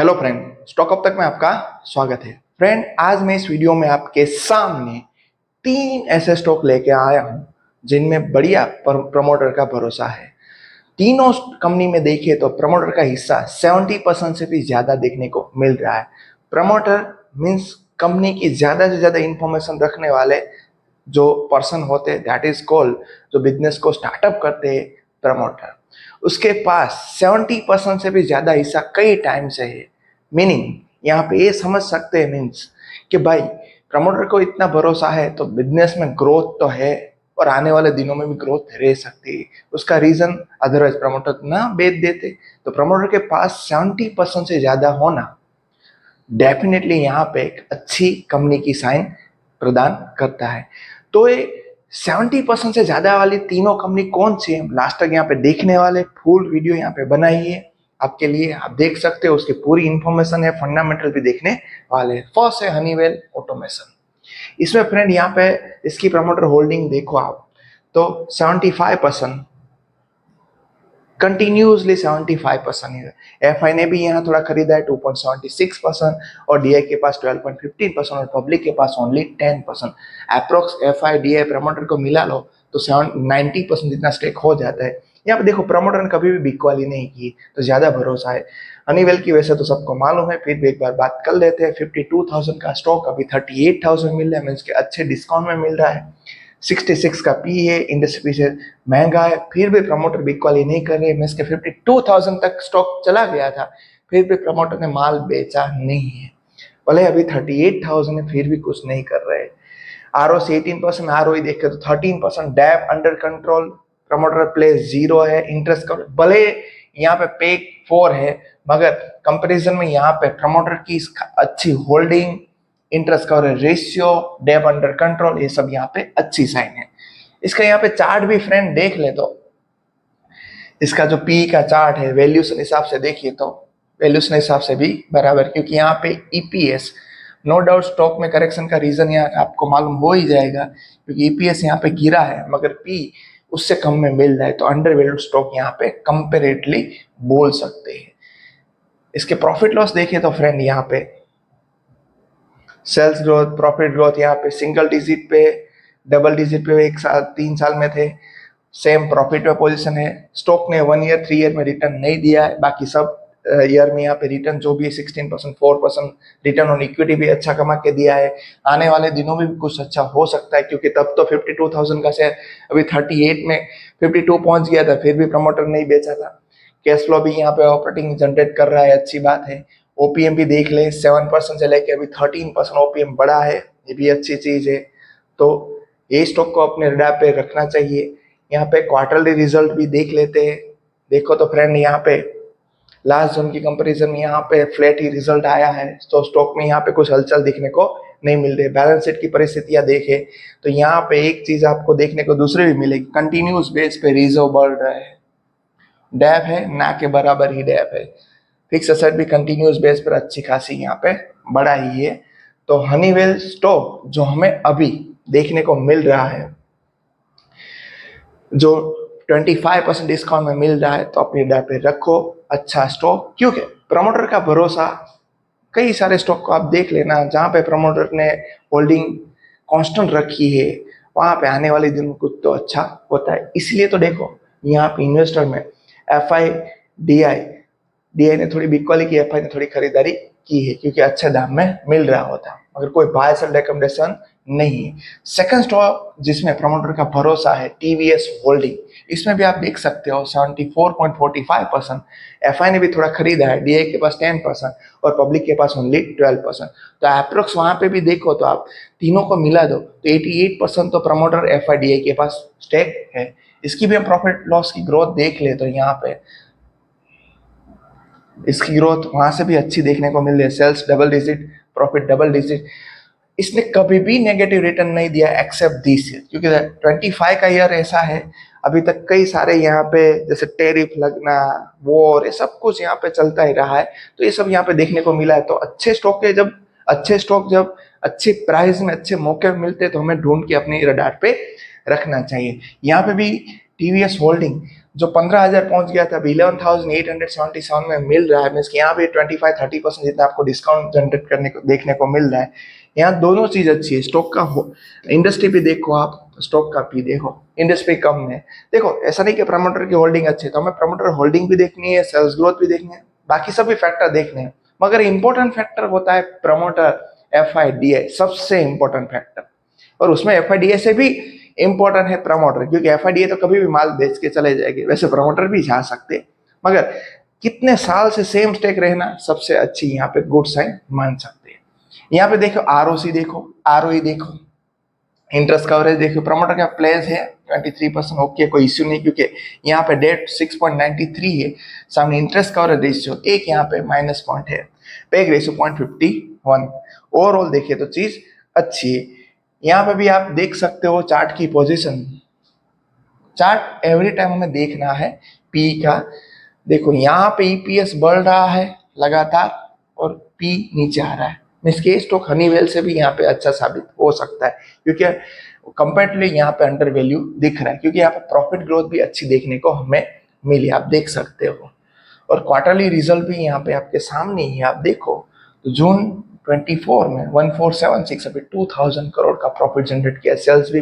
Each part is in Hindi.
हेलो फ्रेंड, स्टॉक अप तक में आपका स्वागत है। फ्रेंड, आज मैं इस वीडियो में आपके सामने तीन ऐसे स्टॉक लेके आया हूं जिनमें बढ़िया प्रमोटर का भरोसा है। तीनों कंपनी में देखिए तो प्रमोटर का हिस्सा 70% से भी ज्यादा देखने को मिल रहा है। प्रमोटर मीन्स कंपनी की ज्यादा से ज्यादा इंफॉर्मेशन रखने वाले जो पर्सन होते हैं, दैट इज कॉल्ड, जो बिजनेस को स्टार्टअप करते हैं, प्रमोटर। उसके पास 70% से भी ज्यादा हिस्सा कई टाइम से है। मीनिंग यहाँ पे ये समझ सकते हैं मीन्स कि भाई प्रमोटर को इतना भरोसा है तो बिजनेस में ग्रोथ तो है और आने वाले दिनों में भी ग्रोथ रह सकती है। उसका रीजन अदरवाइज प्रमोटर ना बेच देते। तो प्रमोटर के पास 70% से ज्यादा होना डेफिनेटली यहाँ पे एक अच्छी कंपनी की साइन प्रदान करता है। तो ये 70% से ज्यादा वाली तीनों कंपनी कौन सी है, लास्ट तक यहाँ पे देखने वाले, फुल वीडियो यहाँ पे बनाई है आपके लिए, आप देख सकते हो। उसकी पूरी इंफॉर्मेशन है, फंडामेंटल भी देखने वाले। फर्स्ट है हनीवेल ऑटोमेशन। इसमें फ्रेंड यहाँ पे इसकी प्रमोटर होल्डिंग देखो आप तो 75%, कंटिन्यूसली 75% है। एफआई ने भी यहाँ थोड़ा खरीदा है 2.76% और डीआई के पास 12.15% और पब्लिक के पास only 10%। Approx FI DI promoter को मिला लो तो 90% जितना स्टेक हो जाता है। यहाँ पे देखो प्रमोटर ने कभी भी बिकवाली नहीं की तो ज्यादा भरोसा है। हनीवेल की वैसे तो सबको मालूम है, फिर भी एक बार बात कर लेते हैं। 52,000 का स्टॉक अभी 38,000 मिल रहा है, मीन्स के अच्छे डिस्काउंट में मिल रहा है। 66 का पी है, इंडस्ट्री से महंगा है, फिर भी प्रमोटर बिकवाली नहीं कर रहे। मीन्स के 52,000 तक स्टॉक चला गया था, फिर भी प्रमोटर ने माल बेचा नहीं है। भले अभी 38,000 है, फिर भी कुछ नहीं कर रहे। आरओसी 18%, आरओई देखे तो 13%। Debt under control, promoter pledge 0 है। इंटरेस्ट कवर भले यहाँ पे पेक 4 है, मगर कंपैरिजन में यहाँ पे प्रमोटर की अच्छी holding, interest coverage ratio, debt under control, ये सब यहाँ पे अच्छी साइन है। इसका यहाँ पे चार्ट भी फ्रेंड देख ले तो इसका जो पी का चार्ट है वैल्यूशन हिसाब से देखिए तो वैल्यूशन हिसाब से भी बराबर, क्योंकि यहाँ पे ईपीएस, नो डाउट स्टॉक में करेक्शन का रीजन यहाँ आपको मालूम हो ही जाएगा, क्योंकि ईपीएस यहाँ पे गिरा है मगर पी उससे कम में मिल रहा है, तो अंडर वैल्यूड स्टॉक यहाँ पे कंपेरेटली बोल सकते हैं। इसके प्रॉफिट लॉस देखिए तो फ्रेंड यहाँ पे सेल्स ग्रोथ, प्रॉफिट ग्रोथ यहाँ पे सिंगल डिजिट पे, डबल डिजिट पे एक साल 3 साल में थे। सेम प्रॉफिट में पोजीशन है। स्टॉक ने 1 ईयर 3 ईयर में रिटर्न नहीं दिया है, बाकी सब ईयर में यहाँ पे रिटर्न जो भी है 16%, 4% रिटर्न ऑन इक्विटी भी अच्छा कमा के दिया है। आने वाले दिनों में भी कुछ अच्छा हो सकता है, क्योंकि तब तो 52,000 का शेयर अभी 38 में 52 पहुंच गया था, फिर भी प्रमोटर नहीं बेचा था। कैश फ्लो भी यहाँ पे ऑपरेटिंग जनरेट कर रहा है, अच्छी बात है। ओपीएम भी देख ले, 7% से लेके अभी 13% ओपीएम बढ़ा है, ये भी अच्छी चीज है। तो ये स्टॉक को अपने रडार पे रखना चाहिए। यहाँ पे क्वार्टरली रिजल्ट भी देख लेते हैं। देखो तो फ्रेंड यहाँ पे लास्ट जोन की कंपैरिजन में यहाँ पे फ्लैट ही रिजल्ट आया है, तो स्टॉक में यहाँ पे कुछ हलचल देखने को नहीं मिल रही। बैलेंस शीट की परिस्थितियां देखे तो यहाँ पे एक चीज आपको देखने को दूसरी भी मिलेगी, कंटिन्यूस बेस पे रिजर्व बढ़ रहा है। डैप है ना के बराबर ही डैप है। फिक्स एसेट भी कंटिन्यूस बेस पर अच्छी खासी यहाँ पे बढ़ा ही है। तो हनीवेल स्टॉक जो हमें अभी देखने को मिल रहा है, जो 25% डिस्काउंट में मिल रहा है, तो अपनी डैप पे रखो अच्छा स्टॉक, क्योंकि प्रमोटर का भरोसा, कई सारे स्टॉक को आप देख लेना जहां पे प्रमोटर ने होल्डिंग कांस्टेंट रखी है, वहां पे आने वाले दिन में कुछ तो अच्छा होता है। इसलिए तो देखो यहाँ पे इन्वेस्टर में एफ आई डीआई ने थोड़ी बिकवाली की, एफ आई ने थोड़ी खरीदारी की है, क्योंकि अच्छे दाम में मिल रहा होता, मगर कोई बाय सेल रिकमेंडेशन नहीं है। सेकंड स्टॉक जिसमें प्रमोटर का भरोसा है, टीवीएस होल्डिंग। इसमें भी आप देख सकते हो 74.45%। एफआई ने भी थोड़ा खरीदा है, डीआई के पास 10% और पब्लिक के पास ओनली 12%। तो अप्रोक्स वहां पे भी देखो तो आप तीनों को मिला दो तो 88% तो प्रमोटर एफआई डीआई के पास स्टेक है। इसकी भी हम प्रॉफिट लॉस की ग्रोथ देख ले तो यहाँ पे इसकी ग्रोथ वहां से भी अच्छी देखने को मिल रही है। Sales double digit, profit double digit. इसने कभी भी नेगेटिव रिटर्न नहीं दिया एक्सेप्ट दिस ईयर, क्योंकि 25 का ईयर ऐसा है, अभी तक कई सारे यहाँ पे जैसे टेरिफ लगना, वॉर, ये सब कुछ यहाँ पे चलता ही रहा है। तो ये सब यहाँ पे देखने को मिला है। तो अच्छे स्टॉक जब अच्छे प्राइस में अच्छे मौके मिलते हैं तो हमें ढूंढ के अपने रडार पे रखना चाहिए। यहाँ पे भी टीवीएस होल्डिंग जो 15,000 पहुंच गया था, अभी 11,877 में मिल रहा है। मीन्स कि यहाँ भी 25-30% जितना आपको डिस्काउंट जनरेट करने को देखने को मिल रहा है। यहाँ दोनों चीज अच्छी है, स्टॉक का इंडस्ट्री भी देखो आप, स्टॉक का भी देखो, इंडस्ट्री कम है। देखो ऐसा नहीं कि प्रमोटर की होल्डिंग अच्छी है, तो हमें प्रमोटर होल्डिंग भी देखनी है, सेल्स ग्रोथ भी देखनी है, बाकी सभी फैक्टर देखने हैं, मगर इंपॉर्टेंट फैक्टर होता है प्रमोटर FIDI, सबसे इंपॉर्टेंट फैक्टर। और उसमें FIDI से भी इंपॉर्टेंट है प्रमोटर, क्योंकि FIDI तो कभी भी माल बेच के चले जाएंगे, वैसे प्रमोटर भी जा सकते, मगर कितने साल से सेम स्टेक रहना सबसे अच्छी यहाँ पे गुड साइन मान सकते हैं। यहाँ पे देखो ROC देखो, ROE देखो, इंटरेस्ट कवरेज देखो, प्रमोटर का प्लेस है 23%, ओके कोई इश्यू नहीं, क्योंकि यहाँ पे डेट 6.93 है, सामने इंटरेस्ट कवरेज रेशियो एक यहाँ पे माइनस पॉइंट है, पेग रेशियो 0.51। ओवरऑल देखिए तो चीज अच्छी है। यहाँ पे भी आप देख सकते हो चार्ट की पोजीशन, चार्ट एवरी टाइम हमें देखना है पी का। देखो यहाँ पे EPS बढ़ रहा है लगातार और P नीचे आ रहा है, मीन्स के स्टॉक हनीवेल से भी यहाँ पे अच्छा साबित हो सकता है, क्योंकि कंपेरेटिवली यहाँ पे अंडर वैल्यू दिख रहा है, क्योंकि यहाँ पे प्रॉफिट ग्रोथ भी अच्छी देखने को हमें मिली, आप देख सकते हो। और क्वार्टरली रिजल्ट भी यहाँ पे आपके सामने ही है, आप देखो तो जून 24 में 1476, अभी 2000 करोड़ का प्रॉफिट जनरेट किया, सेल्स भी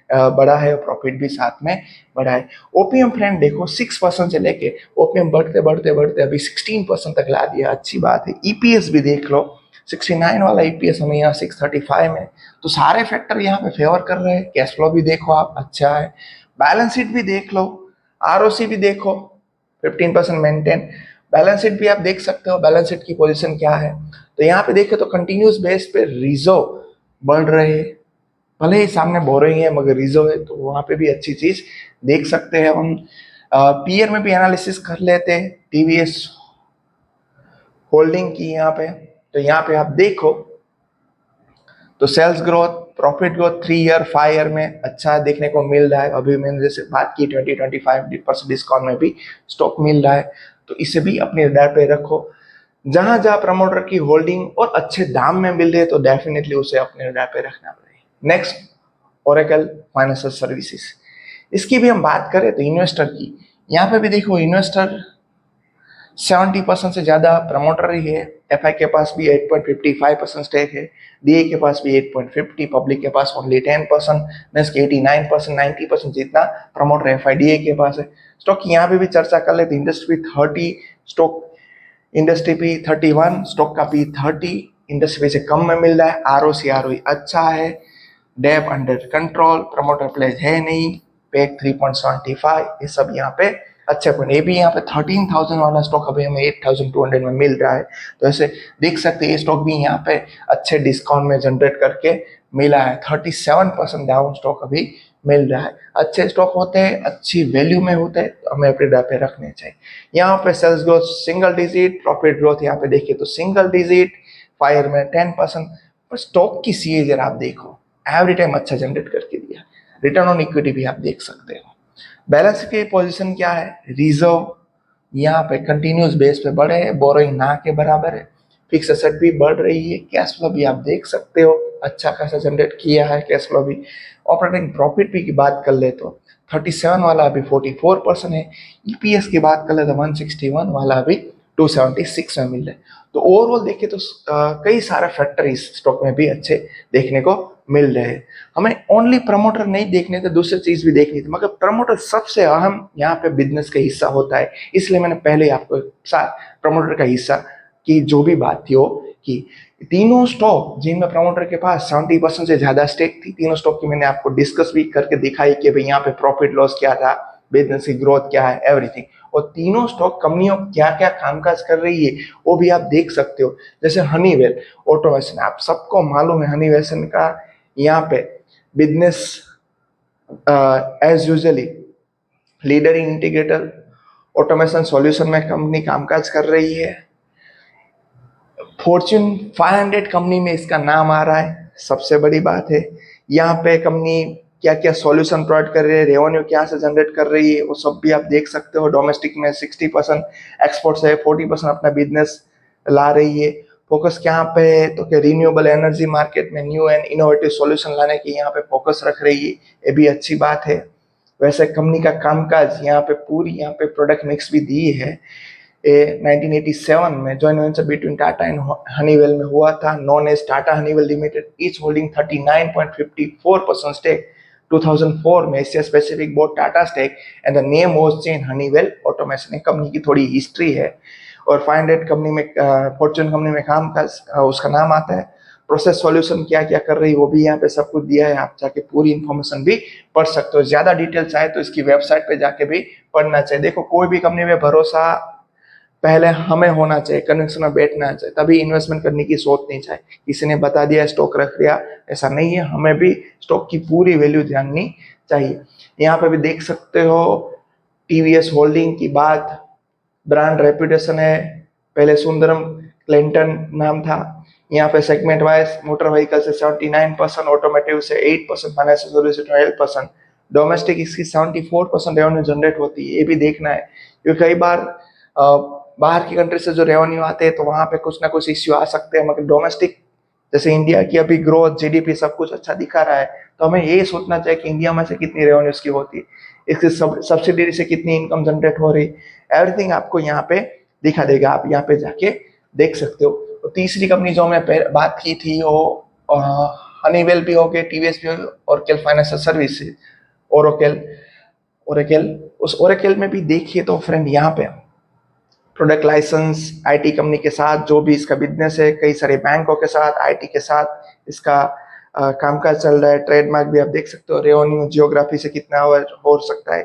बढ़ा है और प्रॉफिट भी साथ में बढ़ा है। ओपीएम फ्रेंड देखो 6% से लेके ओपीएम बढ़ते बढ़ते बढ़ते अभी 16% तक ला दिया, अच्छी बात है। ईपीएस भी देख लो, 69 वाला ईपीएस हमें यहाँ 635 में, तो सारे फैक्टर यहाँ पे फेवर कर रहे हैं। कैश फ्लो भी देखो आप, अच्छा है। बैलेंस शीट भी देख लो, ROC भी देखो 15% मेंटेन, बैलेंस शीट भी आप देख सकते हो, बैलेंस शीट की पोजीशन क्या है। तो यहाँ पे देखे तो कंटिन्यूस बेस पे रिजर्व बढ़ रहे हैं, भले ही सामने बोरिंग है मगर रिजर्व है, तो वहां पे भी अच्छी चीज देख सकते हैं हम। पीयर में भी एनालिसिस कर लेते हैं टीवीएस होल्डिंग की यहाँ पे। तो यहाँ पे आप देखो तो sales growth, profit growth 3 year 5 year में अच्छा देखने को मिल रहा है। अभी मैंने जैसे बात की 20-25% डिस्काउंट में भी स्टॉक मिल रहा है, तो इसे भी अपने रडार पे रखो। जहां जहां प्रमोटर की होल्डिंग और अच्छे दाम में मिल रहे तो डेफिनेटली उसे अपने रडार पे रखना पड़ेगा। नेक्स्ट, ओरेकल फाइनेंशियल सर्विसेज, इसकी भी हम बात करें तो इन्वेस्टर की, यहाँ पे भी देखो इन्वेस्टर 70% से ज्यादा प्रमोटर ही है। FI के पास भी 8.55% स्टेक है, DA के पास भी 8.50, पब्लिक के पास ओनली 10%, मीन्स 89% 90% जितना प्रमोटर FIDA के पास है। स्टॉक यहाँ पे भी चर्चा कर लेते, इंडस्ट्री 30, स्टॉक इंडस्ट्री भी 31, स्टॉक का भी 30, इंडस्ट्री से कम में मिल रहा है। ROC ROE अच्छा है, debt under control, promoter pledge है नहीं, पेक 3.75, ये सब यहाँ पे अच्छे पॉइंट। ये भी यहाँ पे 13,000 वाला स्टॉक अभी हमें 8,200 में मिल रहा है, तो ऐसे देख सकते हैं ये स्टॉक भी यहाँ पे अच्छे डिस्काउंट में जनरेट करके मिला है। 37% डाउन स्टॉक अभी मिल रहा है। अच्छे स्टॉक होते हैं, अच्छी वैल्यू में होते हैं, तो हमें अपने डा पे रखने चाहिए। यहाँ पे sales growth single digit, profit growth यहाँ पे देखिए तो सिंगल डिजिट, फायर में 10%, पर स्टॉक की CAGR आप देखो एवरी टाइम अच्छा जनरेट करके दिया। रिटर्न ऑन इक्विटी भी आप देख सकते हो। बैलेंस की पोजीशन क्या है, रिजर्व यहाँ पे कंटिन्यूस बेस पे बढ़े हैं, बोरोइंग ना के बराबर है, फिक्स एसेट भी बढ़ रही है, कैश फ्लो भी आप देख सकते हो अच्छा खासा जनरेट किया है कैश फ्लो भी। ऑपरेटिंग प्रॉफिट भी की बात कर ले तो 37 वाला अभी 44% है। EPS की बात कर ले तो 161 वाला अभी 276 में मिल रहा है। तो ओवरऑल देखिए तो कई सारे फैक्टर इस स्टॉक में भी अच्छे देखने को मिल रहे हैं। हमें ओनली प्रमोटर नहीं देखने थे, दूसरी चीज भी देखनी थी, मगर प्रमोटर सबसे अहम यहाँ पे बिजनेस का हिस्सा होता है, इसलिए मैंने पहले ही आपको साथ प्रमोटर का हिस्सा की जो भी बात थी वो की। तीनों स्टॉक जिनमें प्रमोटर के पास 70% से ज्यादा स्टेक थी, तीनों स्टॉक की मैंने आपको डिस्कस भी करके दिखाई कि भाई यहाँ पे प्रॉफिट लॉस क्या था, बिजनेस की ग्रोथ क्या है, एवरीथिंग। और तीनों स्टॉक कंपनियों क्या क्या कामकाज कर रही है वो भी आप देख सकते हो। जैसे हनीवेल ऑटोमेशन, आप सबको मालूम है हनीवेल का यहाँ पे business as usually leader in integrator automation solution में कंपनी कामकाज कर रही है। फॉर्च्यून 500 कंपनी में इसका नाम आ रहा है, सबसे बड़ी बात है। यहाँ पे कंपनी क्या क्या सॉल्यूशन प्रोवाइड कर रही है, रेवेन्यू क्या से जनरेट कर रही है, वो सब भी आप देख सकते हो। डोमेस्टिक में 60%, एक्सपोर्ट से 40% अपना बिजनेस ला रही है। फोकस क्या पे है तो कि रिन्यूएबल एनर्जी मार्केट में न्यू एंड इनोवेटिव सॉल्यूशन लाने की यहाँ पे फोकस रख रही है, ये भी अच्छी बात है। वैसे कंपनी का कामकाज यहाँ पे पूरी यहाँ पे प्रोडक्ट मिक्स भी दी है। 1987 में joint venture between Tata and Honeywell में हुआ था, known as Tata Honeywell limited, each holding 39.54% stake. 2004 में Asia Pacific bought Tata stake and the name was change Honeywell automation. Company की थोड़ी हिस्ट्री है। और 500 कंपनी में फॉर्च्यून कंपनी में काम का उसका नाम आता है। प्रोसेस सॉल्यूशन क्या क्या कर रही है वो भी यहाँ पे सब कुछ दिया है, आप जाके पूरी इंफॉर्मेशन भी पढ़ सकते हो। ज्यादा डिटेल चाहे तो इसकी वेबसाइट पे जाके भी पढ़ना चाहिए। देखो कोई भी कंपनी में भरोसा पहले हमें होना चाहिए, कन्विक्शन में बैठना चाहिए, तभी इन्वेस्टमेंट करने की सोचनी चाहिए। किसी ने बता दिया स्टॉक रख लिया, ऐसा नहीं है, हमें भी स्टॉक की पूरी वैल्यू जाननी चाहिए। यहाँ पे भी देख सकते हो टीवीएस होल्डिंग की बात, ब्रांड रेपुटेशन है, पहले सुंदरम क्लिंटन नाम था। यहाँ पे सेगमेंट वाइज मोटर व्हीकल से 79%, ऑटोमोटिव से 8%, फाइनेंशियल सर्विस से 12%, डोमेस्टिक इसकी 74% रेवेन्यू जनरेट होती है। ये भी देखना है क्योंकि कई बार बाहर की कंट्री से जो रेवेन्यू आते हैं तो वहां पे कुछ ना कुछ इश्यू आ सकते हैं, मगर डोमेस्टिक जैसे इंडिया की अभी ग्रोथ जीडीपी सब कुछ अच्छा दिखा रहा है, तो हमें ये सोचना चाहिए कि इंडिया में से कितनी रेवेन्यूज की होती है, इसकी सब्सिडी से कितनी इनकम जनरेट हो रही, एवरीथिंग आपको यहाँ पे दिखा देगा। आप यहाँ पे जाके देख सकते हो। तो तीसरी कंपनी जो मैं बात की थी वो हनीवेल भी हो गए, टीवीएस भी हो, Oracle financial services, Oracle Oracle उस ओरेकल में भी देखिए तो फ्रेंड यहाँ पे प्रोडक्ट लाइसेंस आईटी कंपनी के साथ जो भी इसका बिजनेस है, कई सारे बैंकों के साथ, आईटी के साथ इसका कामकाज चल रहा है। ट्रेडमार्क भी आप देख सकते हो, रेवेन्यू जियोग्राफी से कितना हो सकता है।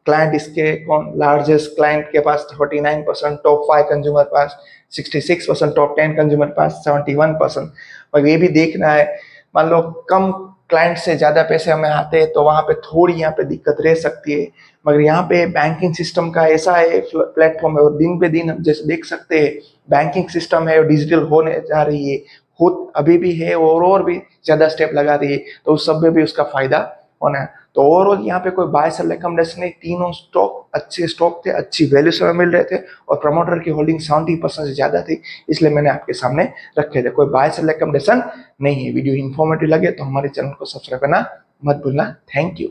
क्लाइंट इसके कौन, लार्जेस्ट क्लाइंट के पास 49%, टॉप 5 कंज्यूमर पास 66%, टॉप 10 कंज्यूमर पास 71%। और ये भी देखना है, मान लो कम क्लाइंट से ज्यादा पैसे हमें आते हैं तो वहां पे थोड़ी यहाँ पे दिक्कत रह सकती है, मगर यहाँ पे बैंकिंग सिस्टम का ऐसा है प्लेटफॉर्म है, और दिन पे दिन जैसे देख सकते हैं बैंकिंग सिस्टम है और डिजिटल होने जा रही है, खुद अभी भी है और भी ज्यादा स्टेप लगा रही है, तो उस सब में भी उसका फायदा होना है। तो ओवरऑल यहाँ पे कोई बाय सेल रिकमेंडेशन नहीं, तीनों स्टॉक अच्छे स्टॉक थे, अच्छी वैल्यूशन में मिल रहे थे, और प्रमोटर की होल्डिंग 70% से ज्यादा थी, इसलिए मैंने आपके सामने रखे थे। कोई बाय सेल रिकमेंडेशन नहीं है। वीडियो इन्फॉर्मेटिव लगे तो हमारे चैनल को सब्सक्राइब करना मत भूलना। Thank you.